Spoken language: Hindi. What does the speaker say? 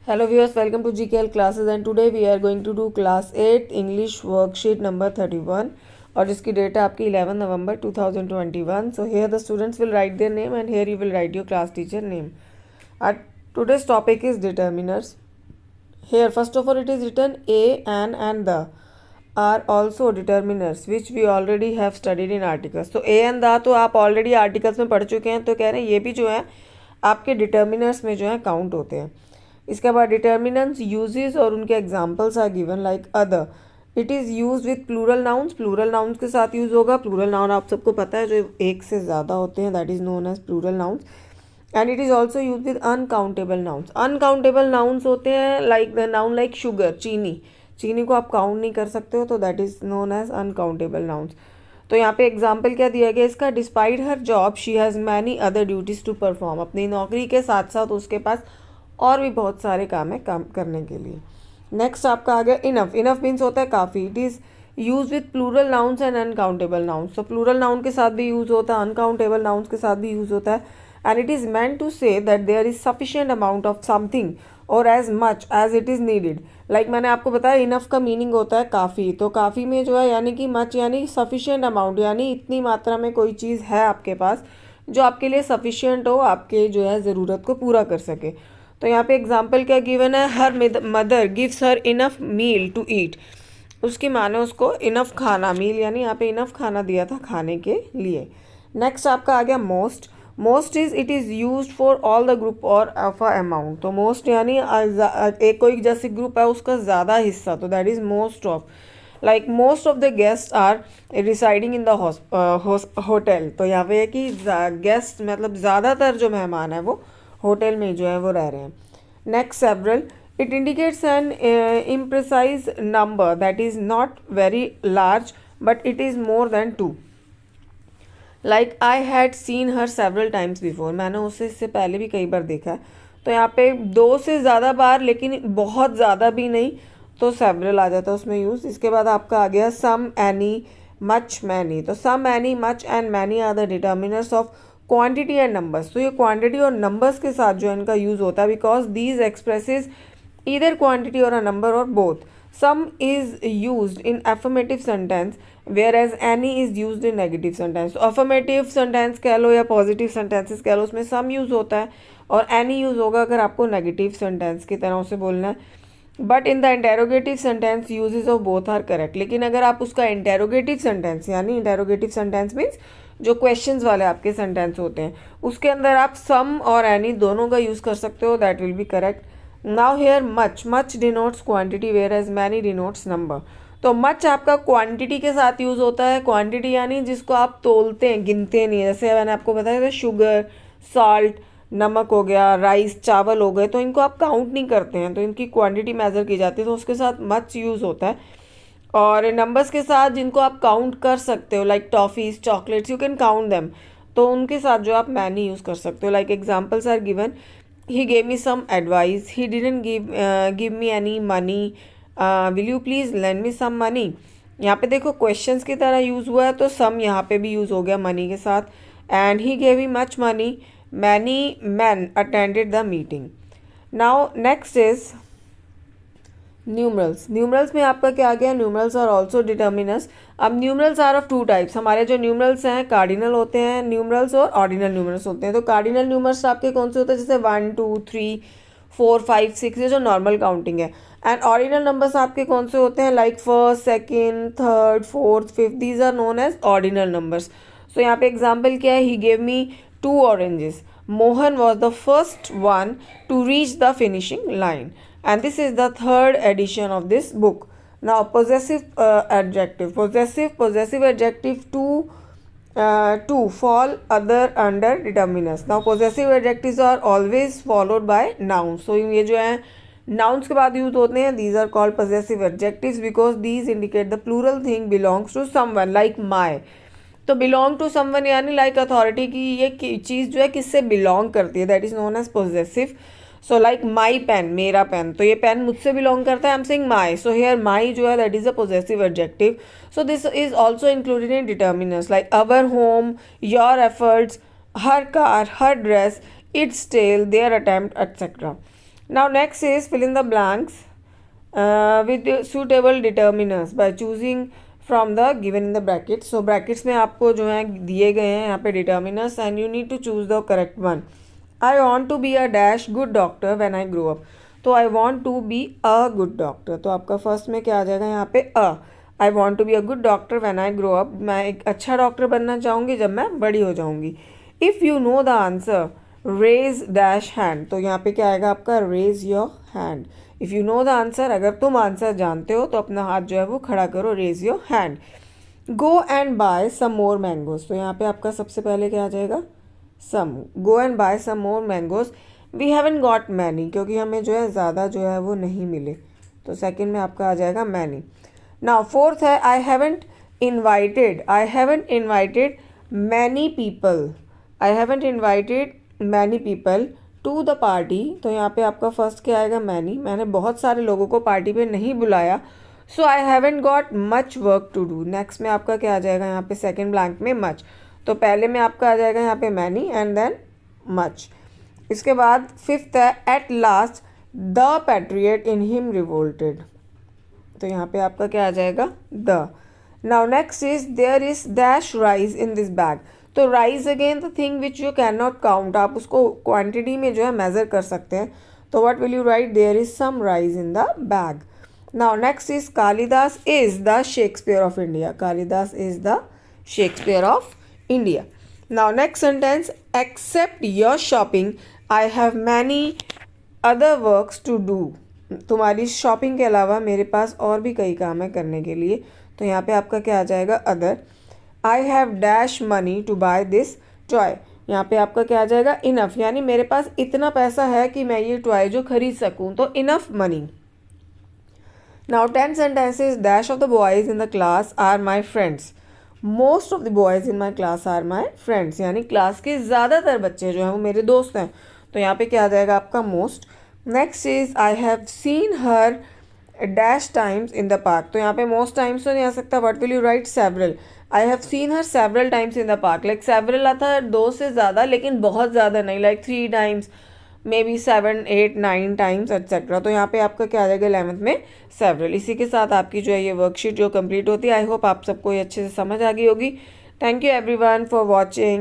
Hello viewers, welcome to GKL classes and today we are going to do class 8 English worksheet number 31 और जिसकी डेट है आपकी 11 November 2021. So here the students will write their name and here you will write your class teacher name. Today's topic is determiners. Here first of all it is written a, an and the are also determiners which we already have studied in articles. तो a and the तो आप already articles में पढ़ चुके हैं, तो कह रहे हैं ये भी जो है आपके determiners में जो है काउंट होते हैं. इसके बाद डिटर्मिनेंट्स यूजेस और उनके examples are given like other. It is use with plural nouns के साथ यूज़ होगा. प्लूरल नाउन आप सबको पता है जो एक से ज़्यादा होते हैं, that is known as plural nouns. And it is also use with uncountable nouns. Uncountable nouns होते हैं like the noun like sugar, चीनी को आप काउंट नहीं कर सकते हो, तो that is known as uncountable nouns. तो यहाँ पे एग्जाम्पल क्या दिया गया इसका, despite her job she has many other duties to perform. अपनी नौकरी के साथ साथ उसके पास और भी बहुत सारे काम है काम करने के लिए. नेक्स्ट आपका आ गया इनफ. इनफ मीन्स होता है काफ़ी. It is use with plural nouns and uncountable nouns. तो प्लूरल नाउन के साथ भी यूज़ होता है, अनकाउंटेबल नाउन्स के साथ भी यूज़ होता है. And it is meant to say that there is sufficient amount of something or as much as it is needed. Like मैंने आपको बताया इनफ का मीनिंग होता है काफ़ी. तो काफ़ी में जो है यानी कि मच यानी सफिशिएंट अमाउंट, यानी इतनी मात्रा में कोई चीज़ है आपके पास जो आपके लिए सफिशिएंट हो, आपके जो है ज़रूरत को पूरा कर सके. तो यहाँ पे एग्जाम्पल क्या गिवन है, her mother gives her enough meal to eat. उसकी माँ ने उसको इनफ खाना, मील यानी यहाँ पे इनफ खाना दिया था खाने के लिए. नेक्स्ट आपका आ गया most. Most is it is use for all the group और ऑफ अ अमाउंट. तो मोस्ट यानी एक कोई जैसे ग्रुप है उसका ज़्यादा हिस्सा, तो that is most of. Like most of the guest are residing in the hotel. तो यहाँ पे है कि गेस्ट मतलब ज़्यादातर जो मेहमान है वो होटल में जो है वो रह रहे हैं. Next several. It indicates an imprecise number that is not very large but it is more than 2. Like I had seen her several times before. मैंने उसे इससे पहले भी कई बार देखा है. तो यहाँ पे 2 से ज़्यादा बार, लेकिन बहुत ज़्यादा भी नहीं, तो सेवरल आ जाता है उसमें यूज़. इसके बाद आपका आ गया सम, एनी, मच, मैनी. तो some, any, much and many are the determiners of quantity and numbers. तो ये क्वांटिटी और नंबर्स के साथ जो इनका यूज़ होता है because these expresses either quantity or a number or both. Some is used in affirmative sentence whereas any is used in negative sentence. तो अफर्मेटिव सेंटेंस कह लो या पॉजिटिव सेंटेंसेस कह लो, उसमें सम यूज़ होता है और एनी यूज़ होगा अगर आपको नेगेटिव सेंटेंस की तरह उसे बोलना है. But in the interrogative sentence uses of both are correct. लेकिन अगर आप उसका इंटेरोगेटिव सेंटेंस यानी इंटेरोगेटिव सेंटेंस मीन्स जो क्वेश्चंस वाले आपके सेंटेंस होते हैं उसके अंदर आप सम और एनी दोनों का यूज़ कर सकते हो, that will be correct. Now here much denotes quantity whereas many denotes number. तो मच आपका क्वांटिटी के साथ यूज़ होता है. क्वांटिटी यानी जिसको आप तोलते हैं, गिनते नहीं. जैसे मैंने आपको बताया था शुगर, सॉल्ट, नमक हो गया, राइस, चावल हो गए, तो इनको आप काउंट नहीं करते हैं, तो इनकी क्वांटिटी मेज़र की जाती है, तो उसके साथ मच यूज़ होता है. और नंबर्स के साथ जिनको आप काउंट कर सकते हो like toffees, chocolates, you can count them, तो उनके साथ जो आप मैनी यूज़ कर सकते हो. Like examples are given. He gave me some advice. He didn't give me any money. Will you please lend me some money. यहाँ पे देखो क्वेश्चंस की तरह यूज़ हुआ है, तो सम यहाँ पे भी यूज़ हो गया मनी के साथ. And he gave me much money. Many man attended the meeting. Now next is numerals. Numerals में आपका क्या आ गया, न्यूमरल्स आर ऑल्सो डिटर्मिनर्स. अब न्यूमरल्स आर ऑफ 2 टाइप्स. हमारे जो न्यूमरल्स हैं कार्डिनल होते हैं न्यूमरल्स और ऑर्डिनल न्यूमरल्स होते हैं. तो कार्डिनल न्यूमरल्स आपके कौन से होते हैं, जैसे 1 2 3 4 5 6, ये जो नॉर्मल काउंटिंग है. एंड ऑर्डिनल नंबर्स आपके कौन से होते हैं, like first, second, third, fourth, fifth, these are known as ordinal numbers. So यहाँ पे एग्जाम्पल क्या है, he gave me 2 oranges. Mohan was the first one to reach the finishing line. And this is the third edition of this book. Now possessive adjective. Possessive adjective to fall other under determiners. Now possessive adjectives are always followed by nouns. So ये जो है nouns के बाद यूज होते हैं. These are called possessive adjectives because these indicate the plural thing belongs to someone, like my. तो belong to someone यानी like authority की ये चीज़ जो है किससे belong करती है, that is known as possessive. So like my pen, मेरा पेन, तो ये पेन मुझसे बिलोंग करता है. I am saying my. So here my जो है that is a possessive adjective. So this is also included in determiners like our home, your efforts, her car, her dress, its tail, their attempt, etcetera. Now next is fill in the blanks with suitable determiners by choosing from the given in the brackets. So brackets में आपको जो है दिए गए हैं यहाँ पे determiners and you need to choose the correct one. I want to be a dash good doctor when I grow up. तो I want to be a good doctor. तो आपका फर्स्ट में क्या आ जाएगा यहाँ पे a. I want to be a good doctor when I grow up. मैं एक अच्छा डॉक्टर बनना चाहूँगी जब मैं बड़ी हो जाऊँगी. If you know the answer, raise dash hand. तो यहाँ पे क्या आएगा आपका raise your hand. If you know the answer, अगर तुम आंसर जानते हो तो अपना हाथ जो है वो खड़ा करो, raise your hand. Go and buy some more mangoes. तो यहाँ पे आपका सबसे पहले क्या आ जाएगा some. Go and buy some more mangoes. We haven't got many क्योंकि हमें जो है ज़्यादा जो है वो नहीं मिले. तो सेकंड में आपका आ जाएगा many. Now फोर्थ है I haven't invited many people. I haven't invited many people to the party. तो यहाँ पे आपका फर्स्ट क्या आएगा many. मैंने बहुत सारे लोगों को पार्टी पे नहीं बुलाया. So I haven't got much work to do. Next में आपका क्या आ जाएगा यहाँ पे सेकेंड ब्लैंक में much. तो पहले में आपका आ जाएगा यहाँ पे many and then much. इसके बाद फिफ्थ है at last the patriot in him revolted. तो यहाँ पे आपका क्या आ जाएगा the. Now next is there is dash rice in this bag. तो rice again the thing which you cannot count. आप उसको quantity में जो है measure कर सकते हैं. तो what will you write? There is some rice in the bag. Now next is Kalidas is the Shakespeare of India. Kalidas is the Shakespeare of India. Now next sentence, except your shopping, I have many other works to do. तुम्हारी शॉपिंग के अलावा मेरे पास और भी कई काम है करने के लिए. तो यहाँ पे आपका क्या आ जाएगा other. I have dash money to buy this toy. यहाँ पे आपका क्या आ जाएगा इनफ, यानी मेरे पास इतना पैसा है कि मैं ये टॉय जो खरीद सकूँ. तो enough money. Now 10 sentences. Dash of the boys in the class are my friends. Most of the boys in my class are my friends, यानी क्लास के ज़्यादातर बच्चे जो हैं वो मेरे दोस्त हैं. तो यहाँ पे क्या आ जाएगा आपका most. Next is I have seen her dash times in the park. तो यहाँ पे मोस्ट टाइम्स तो नहीं आ सकता. What will you right several. I have seen her several times in the park. Like several आता है 2 से ज़्यादा, लेकिन बहुत ज़्यादा नहीं. Like 3 times, may be 7, 8, 9 times etcetera. तो यहाँ पे आपका क्या आ जाएगा 11th में सेवरल. इसी के साथ आपकी जो है ये वर्कशीट जो कंप्लीट होती है. आई होप आप सबको ये अच्छे से समझ आ गई होगी. Thank you everyone for watching.